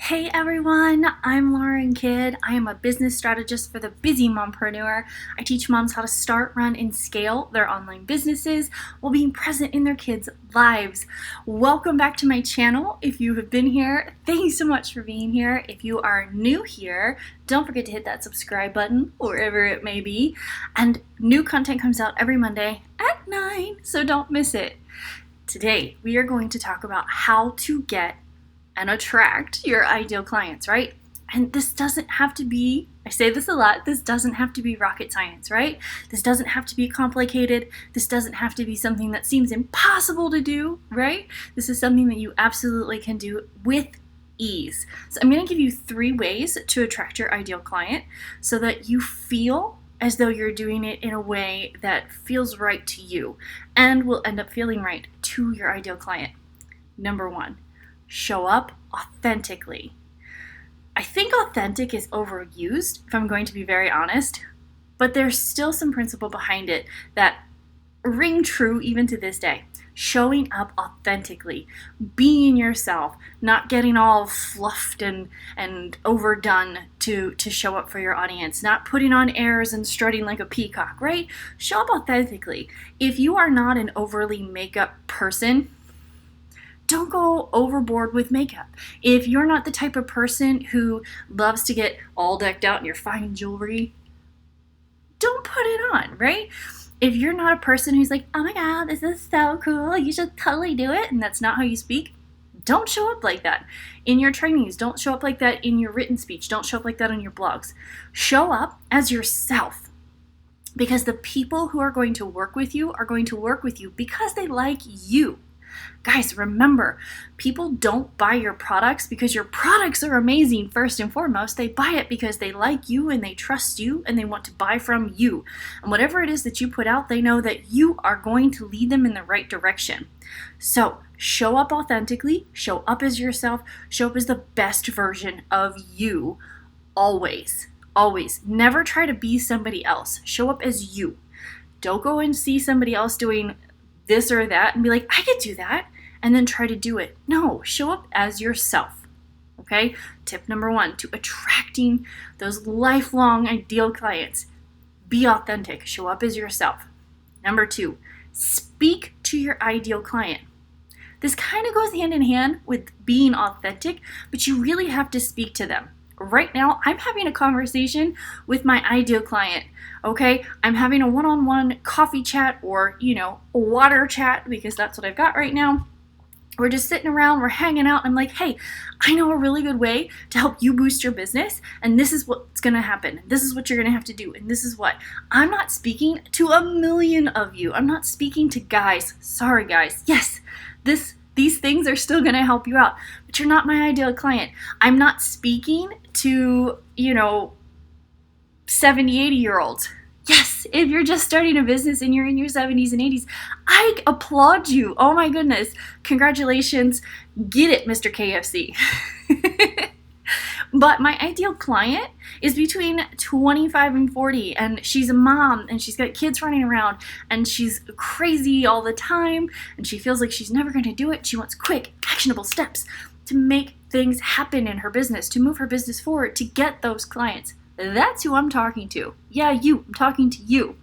Hey everyone, I'm Lauren Kidd. I am a business strategist for the busy mompreneur. I teach moms how to start, run, and scale their online businesses while being present in their kids' lives. Welcome back to my channel. If you have been here, thank you so much for being here. If you are new here, don't forget to hit that subscribe button wherever it may be. And new content comes out every Monday at 9, so don't miss it. Today, we are going to talk about how to get and attract your ideal clients, right? And this doesn't have to be, I say this a lot, this doesn't have to be rocket science, right? This doesn't have to be complicated. This doesn't have to be something that seems impossible to do, right? This is something that you absolutely can do with ease. So I'm going to give you 3 ways to attract your ideal client so that you feel as though you're doing it in a way that feels right to you and will end up feeling right to your ideal client. Number 1. Show up authentically. I think authentic is overused, if I'm going to be very honest, but there's still some principle behind it that ring true even to this day. Showing up authentically, being yourself, not getting all fluffed and overdone to show up for your audience, not putting on airs and strutting like a peacock, right? Show up authentically. If you are not an overly makeup person, don't go overboard with makeup. If you're not the type of person who loves to get all decked out in your fine jewelry, don't put it on, right? If you're not a person who's like, oh my God, this is so cool, you should totally do it, and that's not how you speak, don't show up like that in your trainings. Don't show up like that in your written speech. Don't show up like that on your blogs. Show up as yourself. Because the people who are going to work with you are going to work with you because they like you. Guys, remember, people don't buy your products because your products are amazing first and foremost. They buy it because they like you and they trust you and they want to buy from you. And whatever it is that you put out, they know that you are going to lead them in the right direction. So show up authentically, show up as yourself, show up as the best version of you always. Always. Never try to be somebody else. Show up as you. Don't go and see somebody else doing this or that and be like, I could do that, and then try to do it. No, show up as yourself. Okay? Tip number 1 to attracting those lifelong ideal clients. Be authentic. Show up as yourself. Number 2, speak to your ideal client. This kind of goes hand in hand with being authentic, but you really have to speak to them. Right now, I'm having a conversation with my ideal client, okay? I'm having a one-on-one coffee chat or, a water chat because that's what I've got right now. We're just sitting around, we're hanging out. I'm like, hey, I know a really good way to help you boost your business, and this is what's going to happen. This is what you're going to have to do, and this is what. I'm not speaking to a million of you. I'm not speaking to guys. Sorry, guys. Yes, these things are still going to help you out, but you're not my ideal client. I'm not speaking to, 70, 80-year-olds. Yes, if you're just starting a business and you're in your 70s and 80s, I applaud you. Oh my goodness. Congratulations. Get it, Mr. KFC. But my ideal client is between 25 and 40, and she's a mom, and she's got kids running around, and she's crazy all the time, and she feels like she's never going to do it. She wants quick, actionable steps to make things happen in her business, to move her business forward, to get those clients. That's who I'm talking to. Yeah, you. I'm talking to you.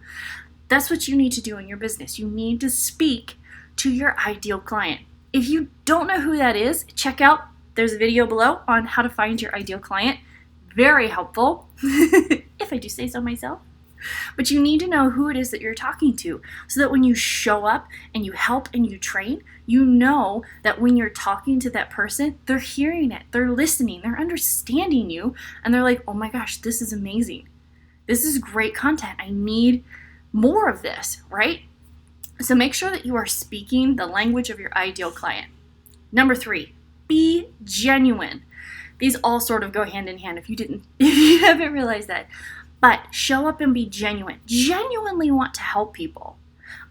That's what you need to do in your business. You need to speak to your ideal client. If you don't know who that is, check out, there's a video below on how to find your ideal client. Very helpful, if I do say so myself. But you need to know who it is that you're talking to so that when you show up and you help and you train, you know that when you're talking to that person, they're hearing it, they're listening, they're understanding you, and they're like, oh my gosh, this is amazing. This is great content. I need more of this, right? So make sure that you are speaking the language of your ideal client. Number 3, be genuine. These all sort of go hand in hand if you haven't realized that. But show up and be genuine. Genuinely want to help people.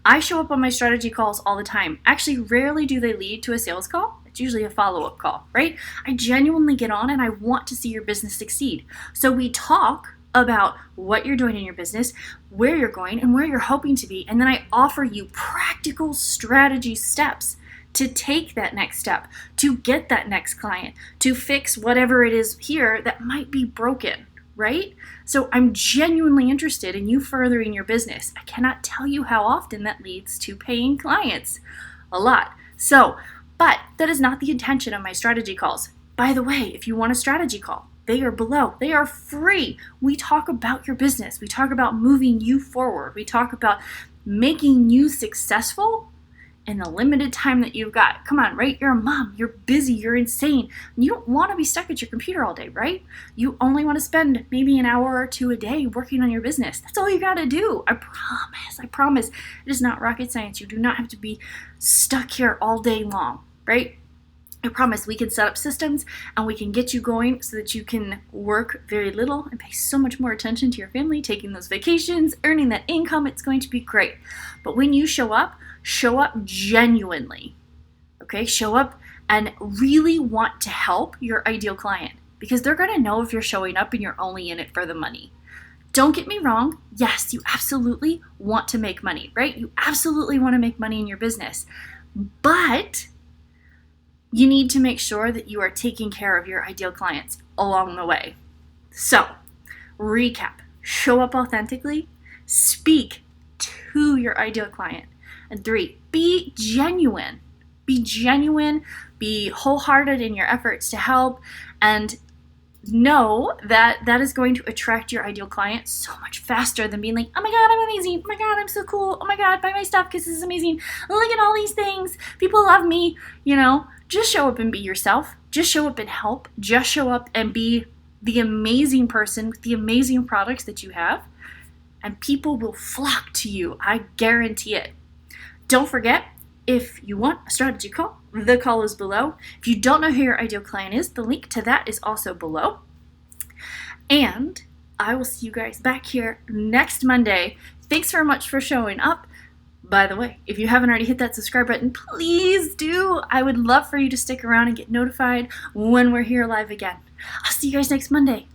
I show up on my strategy calls all the time. Actually, rarely do they lead to a sales call. It's usually a follow-up call, right? I genuinely get on and I want to see your business succeed. So we talk about what you're doing in your business, where you're going, and where you're hoping to be. And then I offer you practical strategy steps to take that next step, to get that next client, to fix whatever it is here that might be broken, right? So I'm genuinely interested in you furthering your business. I cannot tell you how often that leads to paying clients. A lot. So, but that is not the intention of my strategy calls. By the way, if you want a strategy call, they are below. They are free. We talk about your business. We talk about moving you forward. We talk about making you successful in the limited time that you've got. Come on, right? You're a mom. You're busy. You're insane. You don't want to be stuck at your computer all day, right? You only want to spend maybe an hour or two a day working on your business. That's all you got to do. I promise. I promise. It is not rocket science. You do not have to be stuck here all day long, right? I promise we can set up systems and we can get you going so that you can work very little and pay so much more attention to your family, taking those vacations, earning that income. It's going to be great. But when you show up genuinely, okay? Show up and really want to help your ideal client, because they're going to know if you're showing up and you're only in it for the money. Don't get me wrong. Yes, you absolutely want to make money, right? You absolutely want to make money in your business, but you need to make sure that you are taking care of your ideal clients along the way. So, recap. Show up authentically. Speak to your ideal client. And 3, be genuine. Be genuine. Be wholehearted in your efforts to help. And know that that is going to attract your ideal client so much faster than being like, oh my God, I'm amazing. Oh my God, I'm so cool. Oh my God, buy my stuff because this is amazing. Look at all these things. People love me. Just show up and be yourself. Just show up and help. Just show up and be the amazing person with the amazing products that you have. And people will flock to you. I guarantee it. Don't forget, if you want a strategy call, the call is below. If you don't know who your ideal client is, the link to that is also below. And I will see you guys back here next Monday. Thanks very much for showing up. By the way, if you haven't already hit that subscribe button, please do. I would love for you to stick around and get notified when we're here live again. I'll see you guys next Monday.